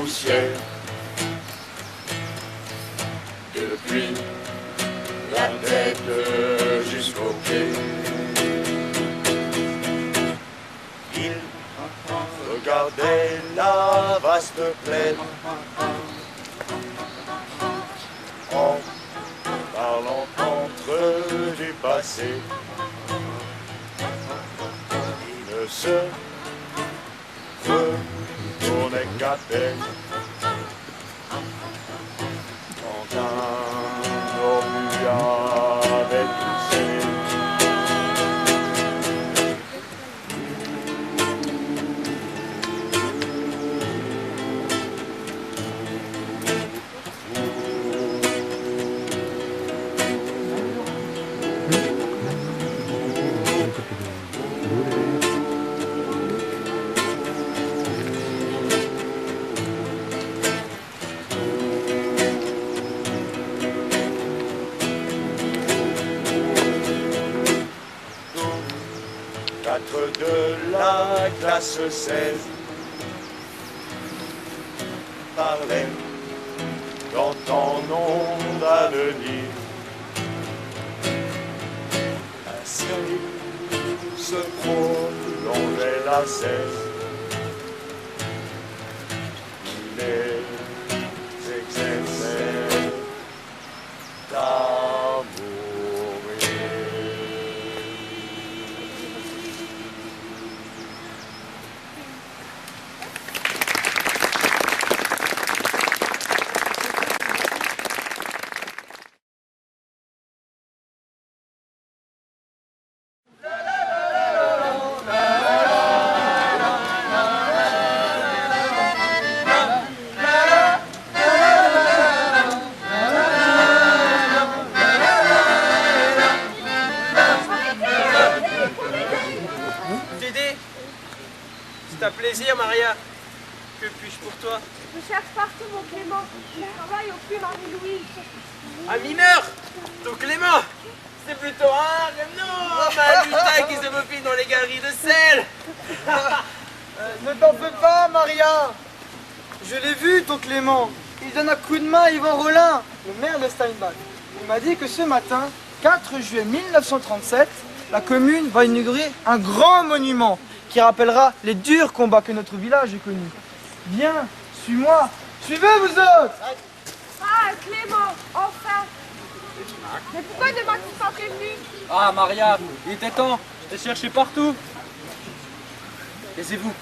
poussière. Depuis la tête jusqu'aux pieds, il regardait la vaste plaine en parlant entre du passé. Il ne se retournait qu'à peine quand un obus avait poussé. De la classe 16 parlait dans ton nom d'avenir. Ainsi se prolongeait la cesse. Les exerçaient d'amour. C'est un plaisir, Maria. Que puis-je pour toi? Je cherche partout mon Clément. Je travaille au puits Marie-Louise. Un mineur? Ton Clément? C'est plutôt un... Non, un lutin qui se faufile dans les galeries de sel. Ne t'en fais pas, Maria. Je l'ai vu, ton Clément. Il donne un coup de main à Yvan Rollin, le maire de Steinbach. Il m'a dit que ce matin, 4 juillet 1937, la commune va inaugurer un grand monument qui rappellera les durs combats que notre village a connus. Viens, suis-moi. Suivez, vous autres. Ah, Clément, enfin. Mais pourquoi ne m'as-tu pas prévenu? Ah, Maria, il était temps. Je t'ai cherché partout. Taisez-vous.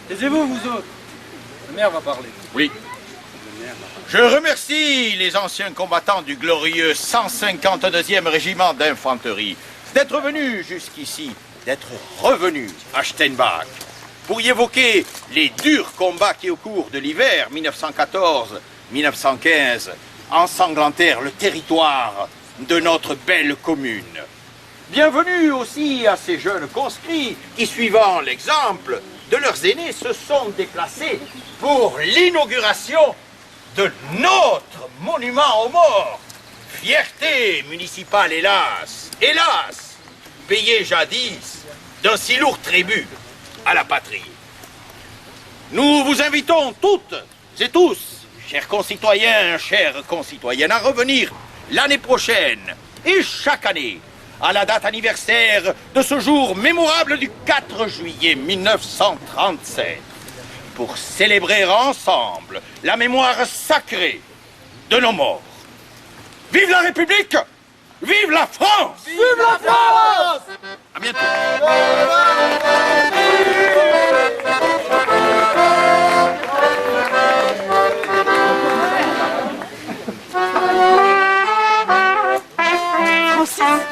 Taisez-vous, vous autres. Le maire va parler. Oui. Je remercie les anciens combattants du glorieux 152e régiment d'infanterie d'être venus jusqu'ici, d'être revenus à Steinbach pour y évoquer les durs combats qui, au cours de l'hiver 1914-1915, ensanglantèrent le territoire de notre belle commune. Bienvenue aussi à ces jeunes conscrits qui, suivant l'exemple de leurs aînés, se sont déplacés pour l'inauguration de notre monument aux morts. Fierté municipale, hélas, hélas, payée jadis d'un si lourd tribut à la patrie. Nous vous invitons toutes et tous, chers concitoyens, chères concitoyennes, à revenir l'année prochaine et chaque année à la date anniversaire de ce jour mémorable du 4 juillet 1937 pour célébrer ensemble la mémoire sacrée de nos morts. Vive la République! Vive la France! Vive la France! À bientôt. Francis.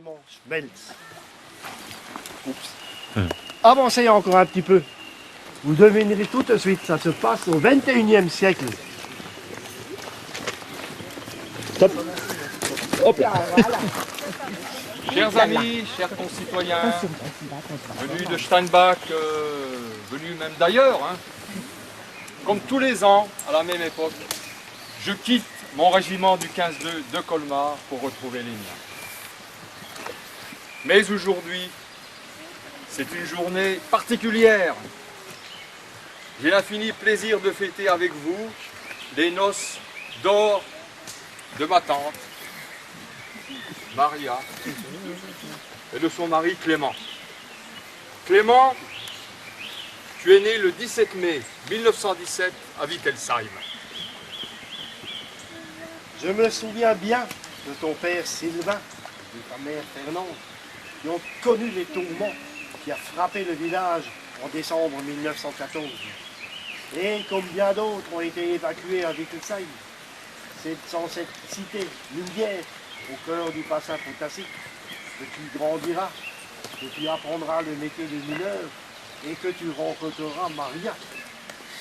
Clément Schmelz. Oups. Avancez encore un petit peu. Vous devinerez tout de suite, ça se passe au 21e siècle. Stop. Hop là. Chers amis, chers concitoyens, venus de Steinbach, venus même d'ailleurs, hein, comme tous les ans, à la même époque, je quitte mon régiment du 15-2 de Colmar pour retrouver les miens. Mais aujourd'hui, c'est une journée particulière. J'ai l'infini plaisir de fêter avec vous les noces d'or de ma tante, Maria, et de son mari Clément. Clément, tu es né le 17 mai 1917 à Wittelsheim. Je me souviens bien de ton père Sylvain, de ta mère Fernande, qui ont connu les tourments qui a frappé le village en décembre 1914. Et comme bien d'autres ont été évacués à Wittelsheim, c'est dans cette cité lumière, au cœur du bassin potassique, que tu grandiras, que tu apprendras le métier de mineur et que tu rencontreras Maria.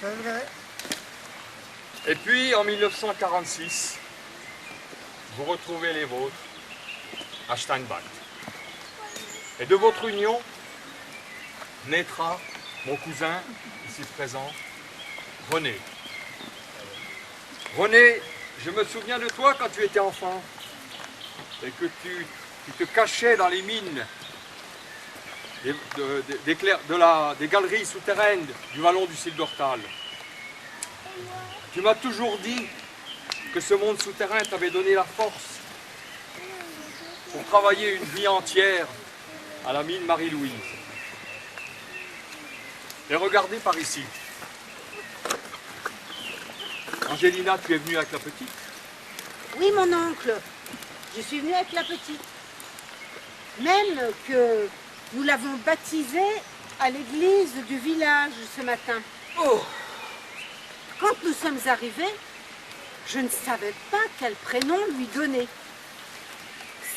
C'est vrai. Et puis en 1946, vous retrouvez les vôtres à Steinbach. Et de votre union naîtra mon cousin, ici présent, René. René, je me souviens de toi quand tu étais enfant et que tu te cachais dans les mines des galeries souterraines du vallon du Silbertal. Tu m'as toujours dit que ce monde souterrain t'avait donné la force pour travailler une vie entière à la mine Marie-Louise. Et regardez par ici. Angelina, tu es venue avec la petite? Oui, mon oncle. Je suis venue avec la petite. Même que nous l'avons baptisée à l'église du village ce matin. Oh. Quand nous sommes arrivés, je ne savais pas quel prénom lui donner.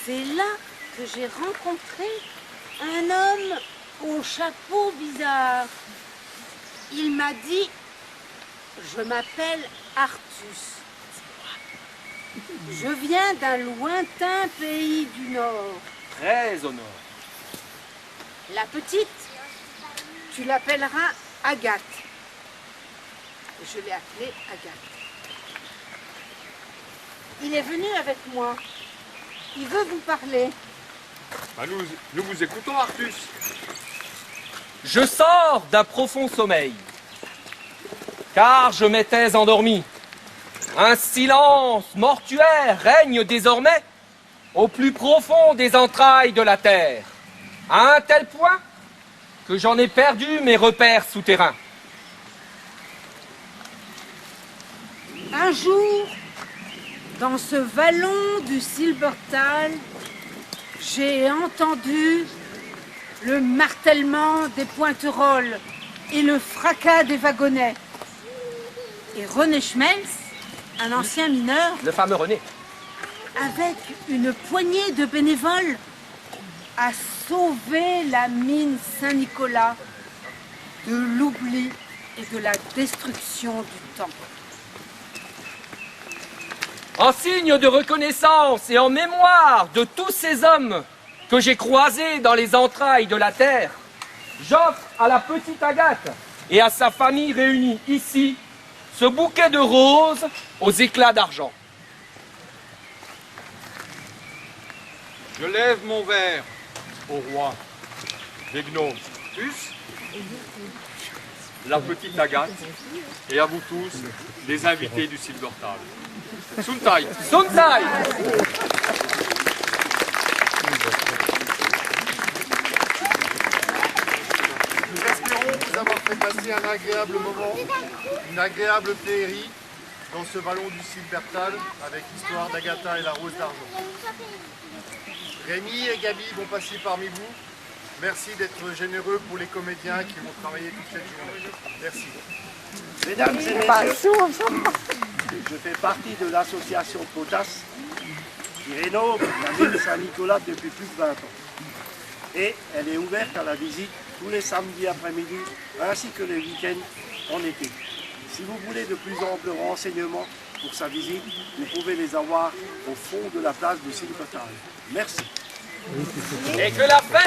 C'est là que j'ai rencontré un homme au chapeau bizarre. Il m'a dit « Je m'appelle Artus. Je viens d'un lointain pays du Nord. » Très au nord. La petite, tu l'appelleras Agathe. Je l'ai appelée Agathe. Il est venu avec moi. Il veut vous parler. Ben nous vous écoutons, Artus. Je sors d'un profond sommeil, car je m'étais endormi. Un silence mortuaire règne désormais au plus profond des entrailles de la terre, à un tel point que j'en ai perdu mes repères souterrains. Un jour, dans ce vallon du Silbertal, j'ai entendu le martèlement des pointerolles et le fracas des wagonnets. Et René Schmelz, un ancien mineur, Le fameux René. avec une poignée de bénévoles, a sauvé la mine Saint-Nicolas de l'oubli et de la destruction du temps. En signe de reconnaissance et en mémoire de tous ces hommes que j'ai croisés dans les entrailles de la terre, j'offre à la petite Agathe et à sa famille réunie ici ce bouquet de roses aux éclats d'argent. Je lève mon verre au roi des gnomes, la petite Agathe, et à vous tous, les invités du Silbertal. Suntai! Suntai! Nous espérons vous avoir fait passer un agréable moment, une agréable féerie dans ce vallon du Silbertal avec l'histoire d'Agatha et la rose d'argent. Rémi et Gabi vont passer parmi vous. Merci d'être généreux pour les comédiens qui vont travailler toute cette journée. Merci. Mesdames et messieurs, je fais partie de l'association POTAS qui rénove la mine Saint-Nicolas depuis plus de 20 ans. Et elle est ouverte à la visite tous les samedis après-midi, ainsi que les week-ends en été. Si vous voulez de plus amples renseignements pour sa visite, vous pouvez les avoir au fond de la place de Silvertal. Merci. Et que la fête